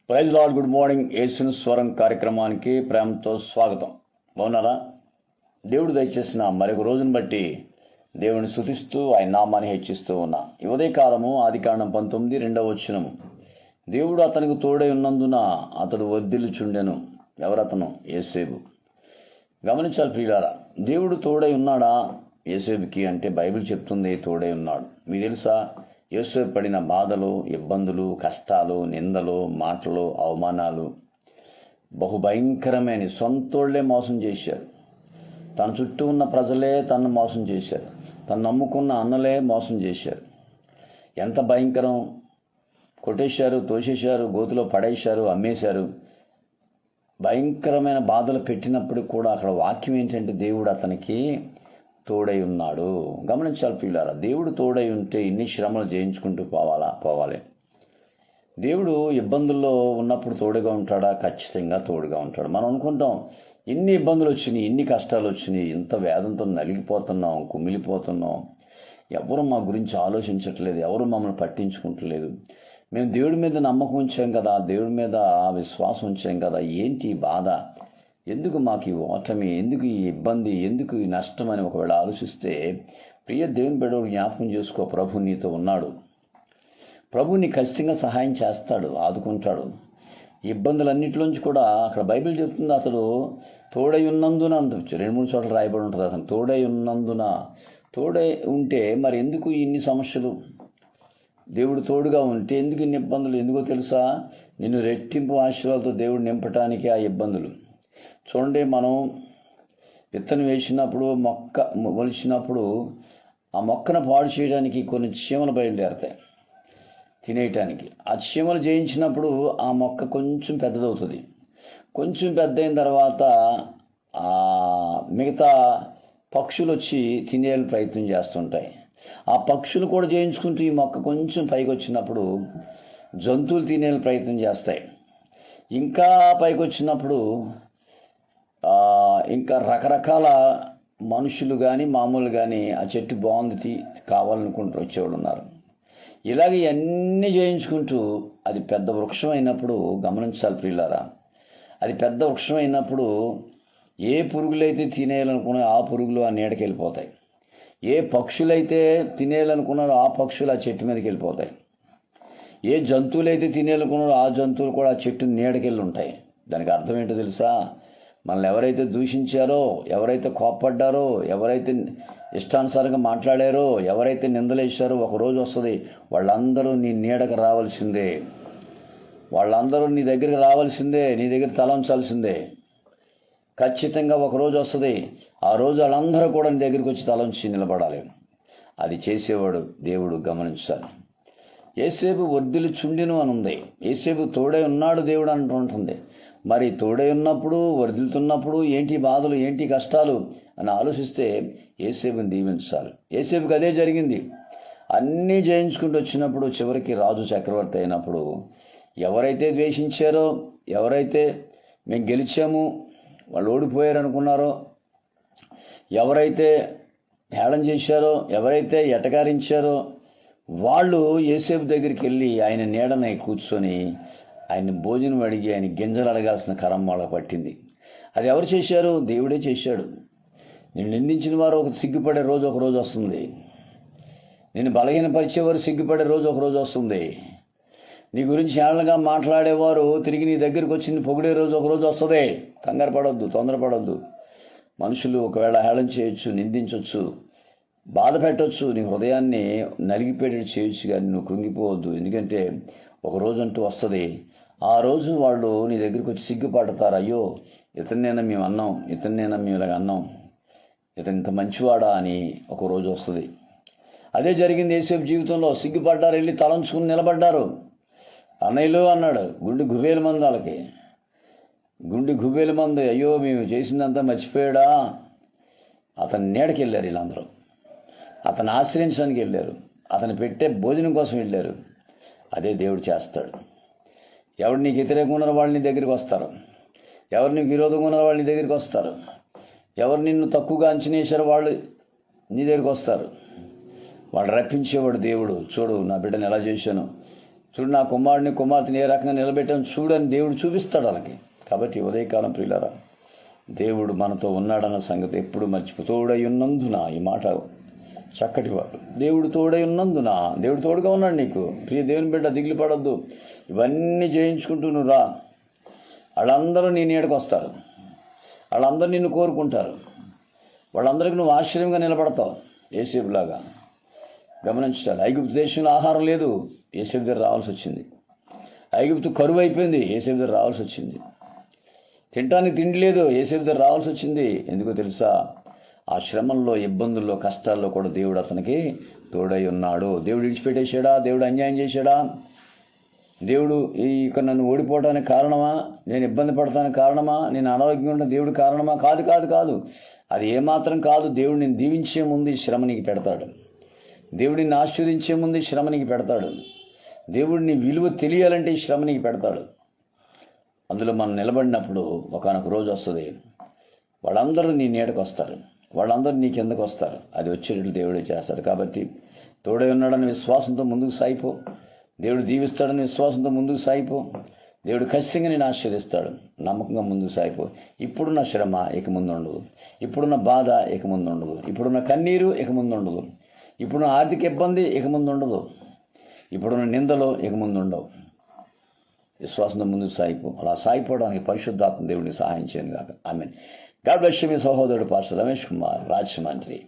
Praise lord. Good morning. యేసుని స్వరం కార్యక్రమానికి ప్రేమతో స్వాగతం. బాగున్నారా? దేవుడు దయచేసిన మరొక రోజును బట్టి దేవుని స్తుతిస్తూ ఆయన నామాన్ని హెచ్చిస్తూ ఉన్నా. ఈ ఉదయకాలము ఆదికాండం 19:2 దేవుడు అతనికి తోడై ఉన్నందున అతడు వర్ధిల్లుచుండెను. ఎవరతను? యోసేపు. గమనించాలి ప్రియులారా, దేవుడు తోడై ఉన్నాడా యోసేపుకి అంటే బైబిల్ చెప్తుంది తోడై ఉన్నాడు. మీకు తెలుసా, యోసేపు పడిన బాధలు, ఇబ్బందులు, కష్టాలు, నిందలు, మాటలు, అవమానాలు బహుభయంకరమైన. సొంతోళ్లే మోసం చేశారు. తన చుట్టూ ఉన్న ప్రజలే తనను మోసం చేశారు. తను నమ్ముకున్న అన్నలే మోసం చేశారు. ఎంత భయంకరం! కొట్టేశారు, తోసేశారు, గోతులో పడేశారు, అమ్మేశారు. భయంకరమైన బాధలు పెట్టినప్పుడు కూడా అక్కడ వాక్యం ఏంటంటే దేవుడు అతనికి తోడై ఉన్నాడు. గమనించాలి పిల్లారా, దేవుడు తోడై ఉంటే ఇన్ని శ్రమలు జయించుకుంటూ పోవాలి. దేవుడు ఇబ్బందుల్లో ఉన్నప్పుడు తోడుగా ఉంటాడా? ఖచ్చితంగా తోడుగా ఉంటాడు. మనం అనుకుంటాం, ఇన్ని ఇబ్బందులు వచ్చినాయి, ఇన్ని కష్టాలు వచ్చినాయి, ఇంత వేదంతో నలిగిపోతున్నాం, కుమిలిపోతున్నాం, ఎవరు మా గురించి ఆలోచించట్లేదు, ఎవరు మమ్మల్ని పట్టించుకుంటలేదు, మేము దేవుడి మీద నమ్మకం ఉంచాం కదా, దేవుడి మీద విశ్వాసం ఉంచాం కదా, ఏంటి బాధ, ఎందుకు మాకు ఈ ఓటమి, ఎందుకు ఈ ఇబ్బంది, ఎందుకు ఈ నష్టం అని ఒకవేళ ఆలోచిస్తే, ప్రియ దేవుని బిడ్డలు జ్ఞాపకం చేసుకో, ప్రభు నీతో ఉన్నాడు. ప్రభు నీ ఖచ్చితంగా సహాయం చేస్తాడు, ఆదుకుంటాడు. ఇబ్బందులన్నింటిలోంచి కూడా అక్కడ బైబిల్ చెప్తుంది అతడు తోడై ఉన్నందున. 2-3 చోట్ల రాయబడి ఉంటుంది అతను తోడై ఉన్నందున. తోడై ఉంటే మరి ఎందుకు ఇన్ని సమస్యలు? దేవుడు తోడుగా ఉంటే ఎందుకు ఇన్ని ఇబ్బందులు? ఎందుకో తెలుసా, నిన్ను రెట్టింపు ఆశీర్వాదాలతో దేవుడు నింపటానికి ఆ ఇబ్బందులు. చూడండి, మనం విత్తనం వేసినప్పుడు, మొక్క మొలిచినప్పుడు ఆ మొక్కను పాడు చేయడానికి కొన్ని చీమలు బయలుదేరతాయి తినేయటానికి. ఆ చీమలు జయించినప్పుడు ఆ మొక్క కొంచెం పెద్దదవుతుంది. కొంచెం పెద్ద అయిన తర్వాత మిగతా పక్షులు వచ్చి తినే ప్రయత్నం చేస్తుంటాయి. ఆ పక్షులు కూడా జయించుకుంటూ ఈ మొక్క కొంచెం పైకి వచ్చినప్పుడు జంతువులు తినే ప్రయత్నం చేస్తాయి. ఇంకా పైకి వచ్చినప్పుడు ఇంకా రకరకాల మనుషులు కానీ మామూలు కానీ ఆ చెట్టు బాగుంది కావాలనుకుంటూ వచ్చేవాళ్ళు ఉన్నారు. ఇలాగ ఇవన్నీ చేయించుకుంటూ అది పెద్ద వృక్షం అయినప్పుడు గమనించాలి ప్రియులారా, అది పెద్ద వృక్షం అయినప్పుడు ఏ పురుగులైతే తినేయాలనుకున్నాయో ఆ పురుగులు ఆ నీడకి వెళ్ళిపోతాయి. ఏ పక్షులైతే తినేయాలనుకున్నారో ఆ పక్షులు ఆ చెట్టు మీదకి వెళ్ళిపోతాయి. ఏ జంతువులైతే తినేయాలనుకున్నారో ఆ జంతువులు కూడా ఆ చెట్టు నీడకి వెళ్ళి ఉంటాయి. దానికి అర్థం ఏంటో తెలుసా, మనల్ని ఎవరైతే దూషించారో, ఎవరైతే కోప్పడ్డారో, ఎవరైతే ఇష్టానుసారంగా మాట్లాడారో, ఎవరైతే నిందలేశారో, ఒకరోజు వస్తుంది వాళ్ళందరూ నీ నీడకు రావాల్సిందే, వాళ్ళందరూ నీ దగ్గరికి రావాల్సిందే, నీ దగ్గర తలంచాల్సిందే. ఖచ్చితంగా ఒకరోజు వస్తుంది, ఆ రోజు వాళ్ళందరూ కూడా నీ దగ్గరికి వచ్చి తలంచి నిలబడాలి. అది చేసేవాడు దేవుడు. గమనించాలి. యేసేపు వర్ధిల్లుచుండెను అని ఉంది. యేసేపు తోడై ఉన్నాడు దేవుడు అంటుంటుంది. మరి తోడై ఉన్నప్పుడు, వర్ధిల్లుతున్నప్పుడు ఏంటి బాధలు, ఏంటి కష్టాలు అని ఆలోచిస్తే యేసేపుని దీవించాలి. యేసేపుకి అదే జరిగింది. అన్నీ జయించుకుంటూ వచ్చినప్పుడు చివరికి రాజు చక్రవర్తి అయినప్పుడు ఎవరైతే ద్వేషించారో, ఎవరైతే మేము గెలిచాము వాళ్ళు ఓడిపోయారు అనుకున్నారో, ఎవరైతే హేళన చేశారో, ఎవరైతే ఎటకారించారో వాళ్ళు యేసేపు దగ్గరికి వెళ్ళి ఆయన నీడని కూర్చొని ఆయన భోజనం అడిగి ఆయన గింజలు అడగాల్సిన కరం వాళ్ళకు పట్టింది. అది ఎవరు చేశారు? దేవుడే చేశాడు. నేను నిందించిన వారు సిగ్గుపడే రోజు ఒకరోజు వస్తుంది. నేను బలహీనపరిచేవారు సిగ్గుపడే రోజు ఒకరోజు వస్తుంది. నీ గురించి హేళనగా మాట్లాడేవారు తిరిగి నీ దగ్గరికి వచ్చి పొగిడే రోజు ఒకరోజు వస్తుంది. కంగారు పడొద్దు, తొందరపడొద్దు. మనుషులు ఒకవేళ హేళన చేయొచ్చు, నిందించవచ్చు, బాధ పెట్టవచ్చు, నీ హృదయాన్ని నలిగిపోయేటట్టు చేయొచ్చు, కానీ నువ్వు కృంగిపోవద్దు. ఎందుకంటే ఒక రోజు అంటూ వస్తుంది, ఆ రోజు వాళ్ళు నీ దగ్గరికి వచ్చి సిగ్గుపడతారు. అయ్యో, ఇతన్నైనా మేము అన్నాం, ఇతన్నైనా మేము ఇలాగ అన్నాం, ఇతను ఇంత మంచివాడా అని ఒక రోజు వస్తుంది. అదే జరిగింది యేసేపు జీవితంలో. సిగ్గుపడ్డారు, వెళ్ళి తలంచుకుని నిలబడ్డారు. అన్నయ్యలు అన్నాడు. గుండె గుబేల మంది వాళ్ళకి, గుండె గుబేల మంది. అయ్యో, మేము చేసిందంతా మర్చిపోయాడా? అతని నీడకి వెళ్ళారు వీళ్ళందరూ. అతను ఆశ్రయించడానికి వెళ్ళారు. అతను పెట్టే భోజనం కోసం వెళ్ళారు. అదే దేవుడు చేస్తాడు. ఎవరు నీకు వ్యతిరేకంగా ఉన్న వాళ్ళు నీ దగ్గరికి వస్తారు. ఎవరు నీకు విరోధంగా ఉన్న వాళ్ళు నీ దగ్గరికి వస్తారు. ఎవరు నిన్ను తక్కువగా అంచనా వేశారో వాళ్ళు నీ దగ్గరికి వస్తారు. వాళ్ళు రప్పించేవాడు దేవుడు. చూడు, నా బిడ్డను ఎలా చేశాను, చూడు నా కుమారుడిని కుమార్తెని ఏ రకంగా నిలబెట్టాను చూడని దేవుడు చూపిస్తాడు వాళ్ళకి. కాబట్టి ఉదయకాలం ప్రియులారా, దేవుడు మనతో ఉన్నాడన్న సంగతి ఎప్పుడు మర్చిపో. తోడై ఉన్నందున, ఈ మాట చక్కటి వాడు, దేవుడు తోడై ఉన్నందున, దేవుడు తోడుగా ఉన్నాడు నీకు. ప్రియ దేవుని బిడ్డ, దిగులు పడొద్దు. ఇవన్నీ జయించుకుంటూ నువ్వు రా. వాళ్ళందరూ నీ నీడకు వస్తారు, వాళ్ళందరూ నిన్ను కోరుకుంటారు, వాళ్ళందరికీ నువ్వు ఆశ్చర్యంగా నిలబడతావు. యోసేపులాగా గమనించాలి. ఐగుప్తు దేశంలో ఆహారం లేదు, యోసేపు దగ్గర రావాల్సి వచ్చింది. ఐగుప్తు కరువు అయిపోయింది, యోసేపు దగ్గర రావాల్సి వచ్చింది. తినటానికి తిండి లేదు, యోసేపు దగ్గర రావాల్సి వచ్చింది. ఎందుకో తెలుసా? ఆ శ్రమల్లో, ఇబ్బందుల్లో, కష్టాల్లో కూడా దేవుడు అతనికి తోడై ఉన్నాడు. దేవుడు విడిచిపెట్టేశాడా? దేవుడు అన్యాయం చేశాడా? దేవుడు ఇక నన్ను ఓడిపోవడానికి కారణమా? నేను ఇబ్బంది పడటానికి కారణమా? నేను అనారోగ్యంగా ఉన్న దేవుడు కారణమా? కాదు కాదు కాదు, అది ఏమాత్రం కాదు. దేవుడు నేను దీవించే ముందు ఈ శ్రమ నీకు పెడతాడు. దేవుడు నిన్ను ఆశీర్వదించే ముందు ఈ శ్రమ నీకు పెడతాడు. దేవుడు నీ విలువ తెలియాలంటే ఈ శ్రమ నీకు పెడతాడు. అందులో మనం నిలబడినప్పుడు ఒకానొక రోజు వస్తుంది, వాళ్ళందరూ నీ నీడకు వస్తారు, వాళ్ళందరూ నీ కిందకు వస్తారు. అది వచ్చేటట్లు దేవుడే చేస్తాడు. కాబట్టి తోడై ఉన్నాడని విశ్వాసంతో ముందుకు సాగిపో. దేవుడు దీవిస్తాడని విశ్వాసంతో ముందుకు సాగిపో. దేవుడు ఖచ్చితంగా నేను ఆశీర్వదిస్తాడు. నమ్మకంగా ముందుకు సాగిపో. ఇప్పుడున్న శ్రమ ఇక ముందు ఉండదు, ఇప్పుడున్న బాధ ఇక ముందు ఉండదు, ఇప్పుడున్న కన్నీరు ఇక ముందు ఉండదు, ఇప్పుడున్న ఆర్థిక ఇబ్బంది ఇక ముందు ఉండదు, ఇప్పుడున్న నిందలు ఇక ముందు ఉండవు. విశ్వాసంతో ముందుకు సాగిపో. అలా సాగిపోవడానికి పరిశుద్ధాత్మ దేవుడిని సహాయం చేయను కాక. ఆమేన్. God bless you. మీ సహోదరుడు పాస్టర్ రమేష్ కుమార్, రాజమండ్రి.